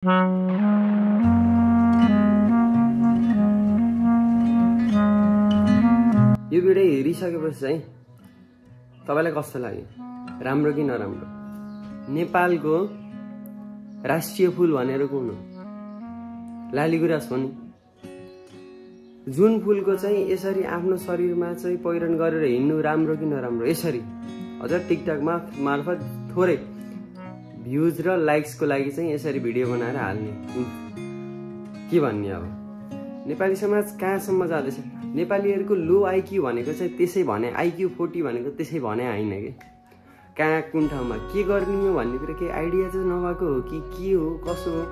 यो भिडियो हेरिसकेपछि चाहिँ तपाईलाई कस्तो लाग्यो? राम्रो कि नराम्रो? नेपालको राष्ट्रिय फूल भनेर कुन हो? लालीगुराँस हो नि। जुन फूलको चाहिँ यसरी आफ्नो शरीरमा चाहिँ पहिरन गरेर हिँड्नु राम्रो कि नराम्रो? यसरी अझ टिकटकमा मार्फत थोरै भ्युज र लाइक्सको लागि चाहिँ यसरी भिडियो बनाएर हाल्ने के भन्ने? अब नेपाली समाज कहाँसम्म जाँदैछ? नेपालीहरूको लो आइक्यू भनेको चाहिँ त्यसै भने, आइक्यू 40 भनेको त्यसै भने होइन कि कहाँ कुन ठाउँमा के गर्ने हो भन्ने कुरा केही आइडिया चाहिँ नभएको हो कि के हो कसो हो?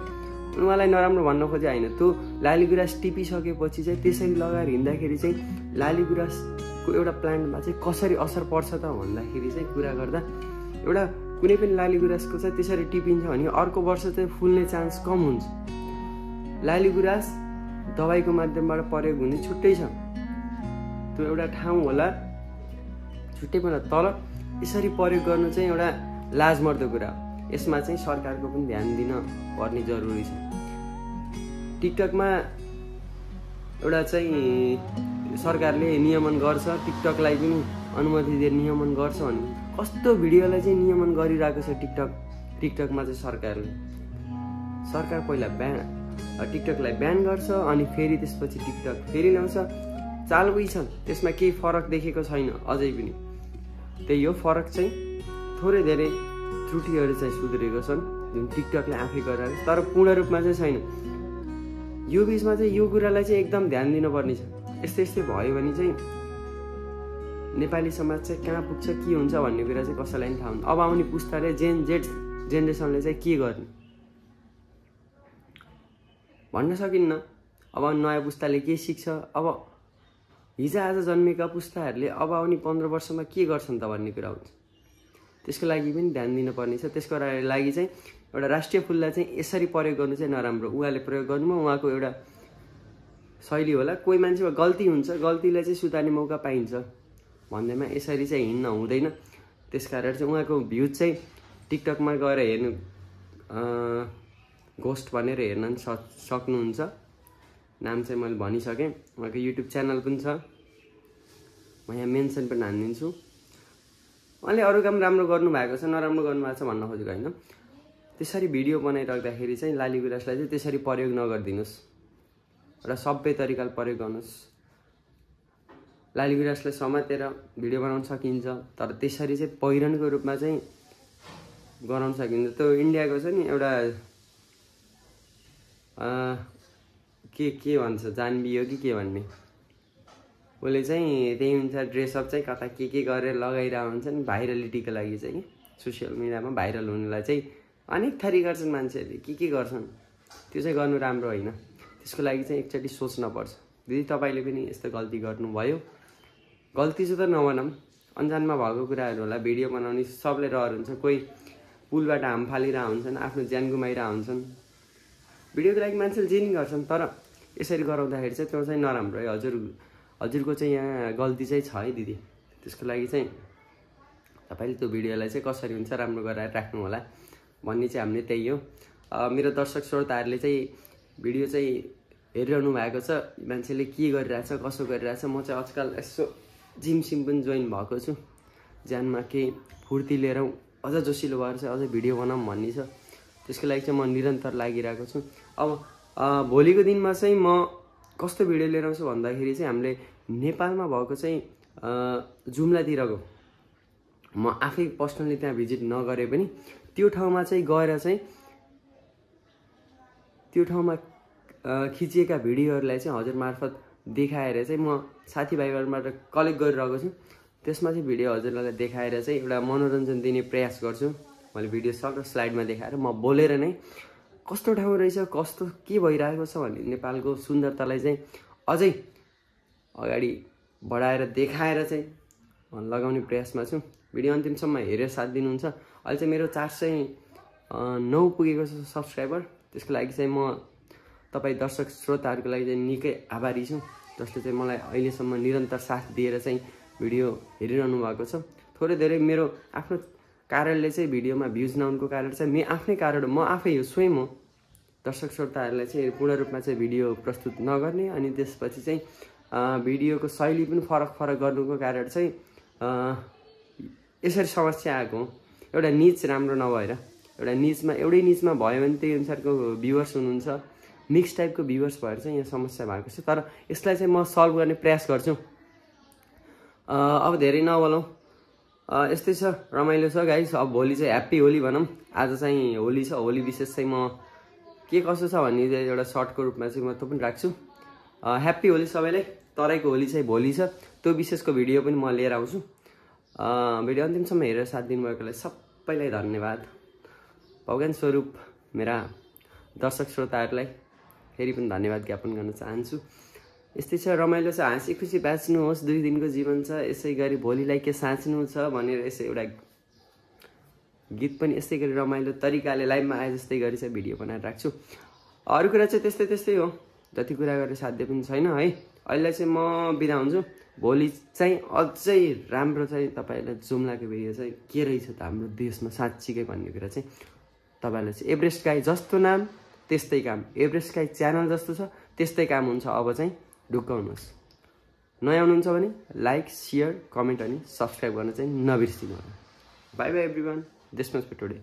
उहाँलाई नराम्रो भन्न खोजे होइन। त्यो लालीगुराँस टिपिसकेपछि चाहिँ त्यसरी लगाएर हिँड्दाखेरि चाहिँ लालीगुराँसको एउटा प्लान्टमा चाहिँ कसरी असर पर्छ त भन्दाखेरि चाहिँ कुरा गर्दा एउटा कुनै पनि लालीगुराँसको चाहिँ त्यसरी टिपिन्छ भने अर्को वर्ष चाहिँ फुल्ने चान्स कम हुन्छ। लालीगुराँस दबाईको माध्यमबाट प्रयोग हुने छुट्टै छ, त्यो एउटा ठाउँ होला छुट्टै पनि, तर यसरी प्रयोग गर्नु चाहिँ एउटा लाजमर्दो कुरा हो। यसमा चाहिँ सरकारको पनि ध्यान दिन पर्ने जरुरी छ। टिकटकमा एउटा चाहिँ सरकारले नियमन गर्छ, टिकटकलाई पनि अनुमति दिएर नियमन गर्छ भने कस्तो भिडियोलाई चाहिँ नियमन गरिरहेको छ टिकटकमा चाहिँ सरकार पहिला टिकटकलाई ब्यान गर्छ अनि फेरि त्यसपछि टिकटक फेरि ल्याउँछ। चाल उही छ, त्यसमा केही फरक देखेको छैन अझै पनि। त्यही हो फरक चाहिँ, थोरै धेरै त्रुटिहरू चाहिँ सुध्रेको छन् जुन टिकटकले आफै गरेर, तर पूर्ण रूपमा चाहिँ छैन। यो बिचमा चाहिँ यो कुरालाई चाहिँ एकदम ध्यान दिनुपर्ने छ। यस्तै भयो भने चाहिँ नेपाली समाज चाहिँ कहाँ पुग्छ के हुन्छ भन्ने कुरा चाहिँ कसैलाई पनि थाहा हुन्न। अब आउने पुस्ताले जेड जेनेरेसनले चाहिँ के गर्ने भन्न सकिन्न। अब नयाँ पुस्ताले के सिक्छ? अब हिजोआज जन्मेका पुस्ताहरूले अब आउने 15 वर्षमा के गर्छन् त भन्ने कुरा हुन्छ। त्यसको लागि पनि ध्यान दिनुपर्ने छ। त्यसको लागि चाहिँ एउटा राष्ट्रिय फुललाई चाहिँ यसरी प्रयोग गर्नु चाहिँ नराम्रो। उहाँले प्रयोग गर्नुमा उहाँको एउटा शैली होला। कोही मान्छेमा गल्ती हुन्छ, गल्तीलाई चाहिँ सुधार्ने मौका पाइन्छ भन्दैमा यसरी चाहिँ हिँड्न हुँदैन। त्यसकारण चाहिँ उहाँको भ्युज चाहिँ टिकटकमा गएर हेर्नु घोस्ट भनेर हेर्न सक्नुहुन्छ। नाम चाहिँ मैले भनिसकेँ। उहाँको युट्युब च्यानल पनि छ, म यहाँ मेन्सन पनि हानिदिन्छु। उहाँले अरू काम राम्रो गर्नुभएको छ, नराम्रो गर्नुभएको छ भन्न खोजेको होइन। त्यसरी भिडियो बनाइराख्दाखेरि चाहिँ लालीगुराँसलाई चाहिँ त्यसरी प्रयोग नगरिदिनुहोस्, एउटा सभ्य तरिकाले प्रयोग गर्नुहोस्। लालीगुराँसलाई समातेर भिडियो बनाउन सकिन्छ, तर त्यसरी चाहिँ पहिरनको रूपमा चाहिँ गराउन सकिन्छ। त्यो इन्डियाको छ नि एउटा के भन्छ, जानवी हो कि के भन्ने, उसले चाहिँ त्यही अनुसार ड्रेसअप चाहिँ कता के गरेर लगाइरहेको हुन्छ नि भाइरलिटीको लागि चाहिँ। सोसियल मिडियामा भाइरल हुनुलाई चाहिँ अनेक थरी गर्छन् मान्छेहरूले, के गर्छन्। त्यो चाहिँ गर्नु राम्रो होइन। त्यसको लागि चाहिँ एकचोटि सोच्नुपर्छ। दिदी तपाईँले पनि यस्तो गल्ती गर्नुभयो, गल्ती चाहिँ त नबनाऊँ, अन्जानमा भएको कुराहरू होला। भिडियो बनाउने सबले रहर हुन्छ, कोही पुलबाट हाम फालिरहेको हुन्छन्, आफ्नो ज्यान गुमाइरहेको हुन्छन्। भिडियोको लागि मान्छेले जे नि गर्छन्, तर यसरी गराउँदाखेरि चाहिँ त्यो चाहिँ नराम्रो है। हजुरको चाहिँ यहाँ गल्ती चाहिँ छ है दिदी। त्यसको लागि चाहिँ तपाईँले त्यो भिडियोलाई चाहिँ कसरी हुन्छ राम्रो गराएर राख्नु होला भन्ने चाहिँ हामीले त्यही हो। मेरो दर्शक श्रोताहरूले चाहिँ भिडियो चाहिँ हेरिरहनु भएको छ, मान्छेले के गरिरहेछ कसो गरिरहेछ। म चाहिँ आजकल यसो जिम पनि जोइन भएको छु, ज्यानमा केही फुर्ती लिएर अझ जोसिलो भएर चाहिँ अझै भिडियो बनाऊँ भन्ने छ। त्यसको लागि चाहिँ म निरन्तर लागिरहेको छु। अब भोलिको दिनमा चाहिँ म कस्तो भिडियो लिएर आउँछु भन्दाखेरि चाहिँ हामीले नेपालमा भएको चाहिँ जुम्लातिरको, म आफै पर्सनली त्यहाँ भिजिट नगरे पनि त्यो ठाउँमा चाहिँ गएर चाहिँ त्यो ठाउँमा खिचिएका भिडियोहरूलाई चाहिँ हजुर मार्फत देखाएर चाहिँ म साथीभाइहरूबाट कलेक्ट गरिरहेको छु। त्यसमा चाहिँ भिडियो हजुरलाई देखाएर चाहिँ एउटा मनोरञ्जन दिने प्रयास गर्छु। मैले भिडियो सबै स्लाइडमा देखाएर म बोलेर नै कस्तो ठाउँ रहेछ, कस्तो के भइरहेको छ भन्ने नेपालको सुन्दरतालाई चाहिँ अझै अगाडि बढाएर देखाएर चाहिँ लगाउने प्रयासमा छु। भिडियो अन्तिमसम्म हेरेर साथ दिनुहुन्छ। अहिले चाहिँ मेरो 409 पुगेको छ सब्सक्राइबर। त्यसको लागि चाहिँ म तपाईँ दर्शक श्रोताहरूको लागि चाहिँ निकै आभारी छु, जसले चाहिँ मलाई अहिलेसम्म निरन्तर साथ दिएर चाहिँ भिडियो हेरिरहनु भएको छ। थोरै धेरै मेरो आफ्नो कारणले चाहिँ भिडियोमा भ्युज नआउनुको कारण चाहिँ आफ्नै कारण, म आफै हो, स्वयं हो। दर्शक श्रोताहरूलाई चाहिँ पूर्ण रूपमा चाहिँ भिडियो प्रस्तुत नगर्ने अनि त्यसपछि चाहिँ भिडियोको शैली पनि फरक गर्नुको कारण चाहिँ यसरी समस्या आएको। एउटा निच राम्रो नभएर एउटै निचमा भयो भने त्यही अनुसारको भ्युअर्स हुनुहुन्छ, मिक्स टाइपको भ्युअर्स भएर चाहिँ यहाँ समस्या भएको छ। तर यसलाई चाहिँ म सल्भ गर्ने प्रयास गर्छु। अब धेरै नबोलौँ, यस्तै छ, रमाइलो छ गाइस। अब भोलि चाहिँ ह्याप्पी होली भनौँ। आज चाहिँ होली छ, होली विशेष चाहिँ म के कसो छ भन्ने चाहिँ एउटा सर्टको रूपमा चाहिँ म त्यो पनि राख्छु। ह्याप्पी होली सबैलाई। तराईको होली चाहिँ भोलि छ, त्यो विशेषको भिडियो पनि म लिएर आउँछु। भिडियो अन्तिमसम्म हेरेर साथ दिनुभएकोलाई सबैलाई धन्यवाद। भगवान स्वरूप मेरा दर्शक श्रोताहरूलाई फेरि पनि धन्यवाद ज्ञापन गर्न चाहन्छु। यस्तै छ, रमाइलो छ, हाँसी खुसी बाँच्नुहोस्, 2 दिनको जीवन छ, यसै गरी भोलिलाई के साँच्नु छ भनेर यसै एउटा गीत पनि यस्तै गरी रमाइलो तरिकाले लाइभमा आए जस्तै गरी चाहिँ भिडियो बनाएर राख्छु। अरू कुरा चाहिँ त्यस्तै हो, जति कुरा गरेर साध्य पनि छैन है। अहिले चाहिँ म बिदा हुन्छु। भोलि चाहिँ अझै राम्रो चाहिँ तपाईँहरूलाई जुम्लाको भिडियो चाहिँ के रहेछ त हाम्रो देशमा साँच्चीकै भन्ने कुरा चाहिँ तपाईँहरूलाई चाहिँ एभरेस्ट गाई जस्तो नाम त्यस्तै काम, एभरेस्ट गाई च्यानल जस्तो छ त्यस्तै काम हुन्छ। अब चाहिँ ढुक्काउनुहोस्। नयाँ हुनुहुन्छ भने लाइक, सेयर, कमेन्ट अनि सब्सक्राइब गर्न चाहिँ नबिर्सिनु होला। Bye bye everyone. This much for today.